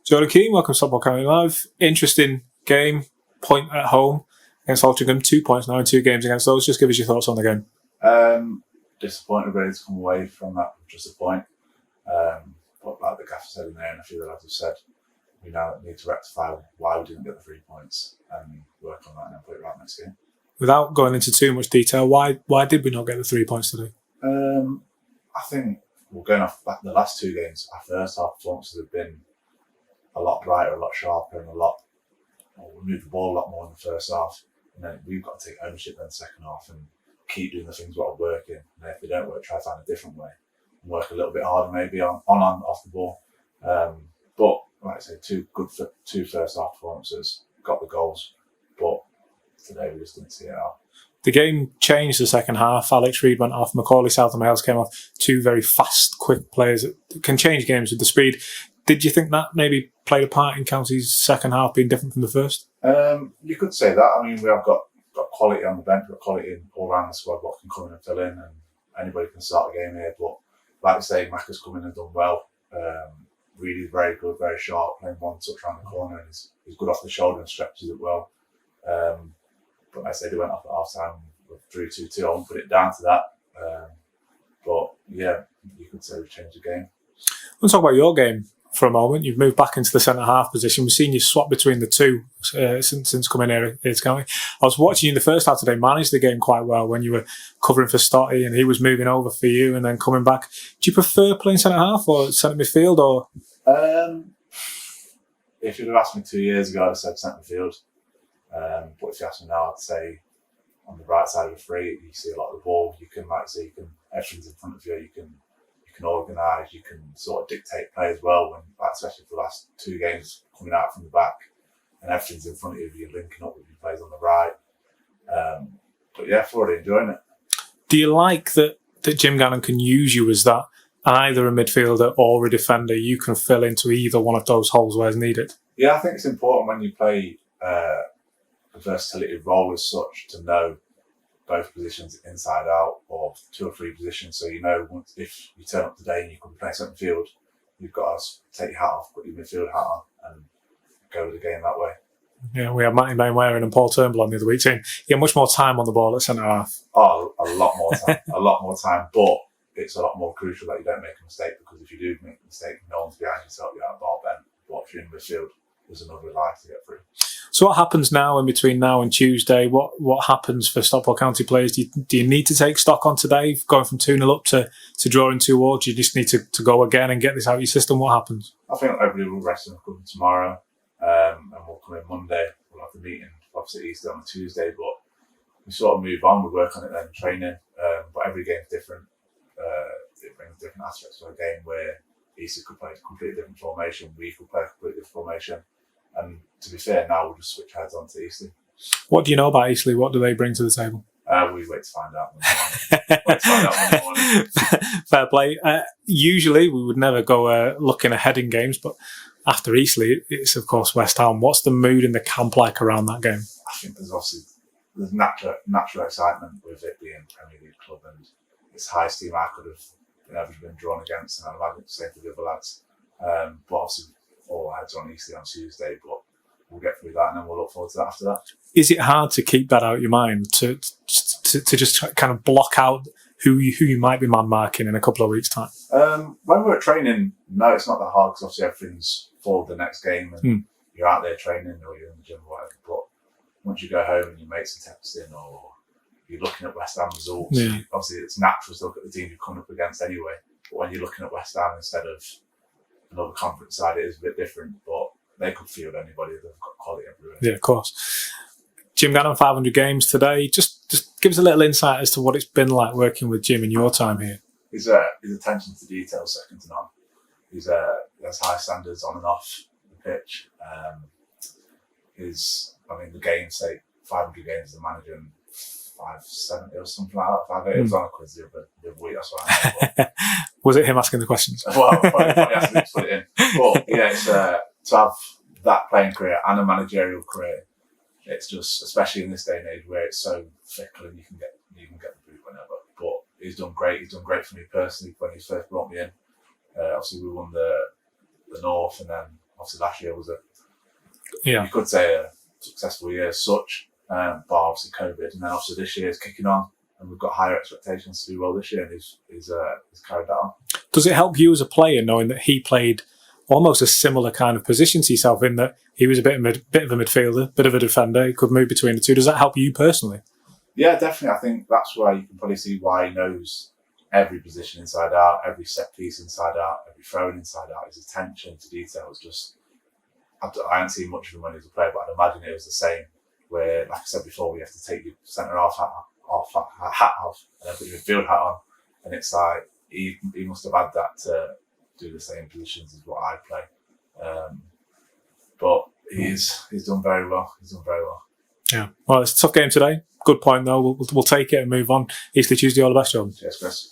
Jordan Keane, welcome to Stockport County Live. Interesting game, point at home against Altrincham, 2 points now in 2 games against those. Just give us your thoughts on the game. Disappointed really to come away from that with just a point. But like the gaffer said in there, and a few of the lads have said, we now need to rectify why we didn't get the 3 points and work on that and then put it right next game. Without going into too much detail, why did we not get the 3 points today? I think we're going off the last 2 games. Our first half performances have been a lot brighter, a lot sharper, and we moved the ball a lot more in the first half. And then we've got to take ownership in the second half and keep doing the things that are working. And if they don't work, try to find a different way and work a little bit harder, maybe on and off the ball. But like I say, 2 first half performances, got the goals, but today we just didn't see it out. The game changed the second half. Alex Reid went off, Macaulay Southern-Hales came off. 2 very fast, quick players that can change games with the speed. Did you think that maybe played a part in County's second half being different from the first? You could say that. I mean, we have got quality on the bench, we've got quality all around the squad, what can come in and fill in, and anybody can start the game here. But like I say, Macca's come in and done well. Really very good, very sharp, playing one touch around the corner, and he's good off the shoulder and stretches it well. But like I say, they went off at half time with 3-2-2. I won't put it down to that. But yeah, you could say we changed the game. Let's talk about your game for a moment. You've moved back into the centre-half position. We've seen you swap between the two since coming here to County. I was watching you in the first half today, managed the game quite well when you were covering for Stotty and he was moving over for you and then coming back. Do you prefer playing centre-half or centre midfield? Or if you'd have asked me 2 years ago, I'd have said centre midfield. But if you ask me now, I'd say on the right side of the free, you see a lot of the ball. You can, like say, everything's in front of you. You can organise, you can sort of dictate play as well, when, especially for the last 2 games coming out from the back and everything's in front of you, you're linking up with your players on the right. But yeah, thoroughly enjoying it. Do you like that Jim Gannon can use you as that, either a midfielder or a defender? You can fill into either one of those holes where it's needed. Yeah, I think it's important when you play a versatility role as such to know both positions inside out, or 2 or 3 positions, so you know if you turn up today and you can play centre field, you've got to take your hat off, put your midfield hat on and go with the game that way. Yeah, we had Matty Mainwaring and Paul Turnbull on the other week saying you have much more time on the ball at centre half. Oh, a lot more time, a lot more time, but it's a lot more crucial that you don't make a mistake, because if you do make a mistake, no one's behind yourself, you're out of ball bent. But if you're in midfield, there's another line to get through. So what happens now in between now and Tuesday? What happens for Stockport County players? Do you need to take stock on today, going from 2-0 up to drawing 2-2? Do you just need to go again and get this out of your system? What happens? I think everybody will rest and come tomorrow, and we'll come in Monday. We'll have the meeting, obviously Easter on Tuesday, but we sort of move on. We work on it then, training. But every game's different. It brings different aspects to a game, where Easter could play a completely different formation, we could play a completely different formation. And to be fair, now we'll just switch heads on to Eastleigh. What do you know about Eastleigh? What do they bring to the table? We wait to find out. Fair play. Usually we would never go looking ahead in games, but after Eastleigh, it's of course West Ham. What's the mood in the camp like around that game? I think there's natural excitement with it being a Premier League club, and it's the highest team I could have ever been drawn against, and I imagine the same for the other lads. But obviously, all heads on Eastleigh on Tuesday, but we'll get through that and then we'll look forward to that after that. Is it hard to keep that out of your mind, to just kind of block out who you might be man marking in a couple of weeks' time? When we're training, no, it's not that hard, because obviously everything's for the next game and you're out there training or you're in the gym or whatever. But once you go home and your mates are texting or you're looking at West Ham results, obviously it's natural to look at the team you're coming up against anyway. But when you're looking at West Ham instead of another conference side, it is a bit different, but they could field anybody. They've got quality everywhere. Yeah, of course. Jim Gannon, 500 games today. Just give us a little insight as to what it's been like working with Jim in your time here. His attention to detail is second to none. He has high standards on and off the pitch. The games, say 500 games as a manager, and 570 or something like that. 580. It was on a quiz the other week. That's what I know. Was it him asking the questions? Well, probably asking him to put it in. But yeah, it's to have that playing career and a managerial career. It's just, especially in this day and age where it's so fickle and you can get the boot whenever. But he's done great. He's done great for me personally when he first brought me in. Obviously, we won the North, and then obviously last year was Yeah. you could say a successful year as such, but obviously COVID, and then obviously this year is kicking on, and we've got higher expectations to do well this year, and he's carried that on. Does it help you as a player knowing that he played almost a similar kind of position to yourself, in that he was a bit of a midfielder, bit of a defender, he could move between the two? Does that help you personally? Yeah, definitely. I think that's why you can probably see why he knows every position inside out, every set piece inside out, every throw-in inside out. His attention to detail is just, I haven't seen much of him when he was a player, but I'd imagine it was the same, where, like I said before, we have to take your centre-half hat off and then put your midfield hat on, and it's like he must have had that to do the same positions as what I play. But he's done very well. Yeah. Well, it's a tough game today. Good point, though. We'll take it and move on. Easterley Tuesday, all the best, John. Cheers, Chris.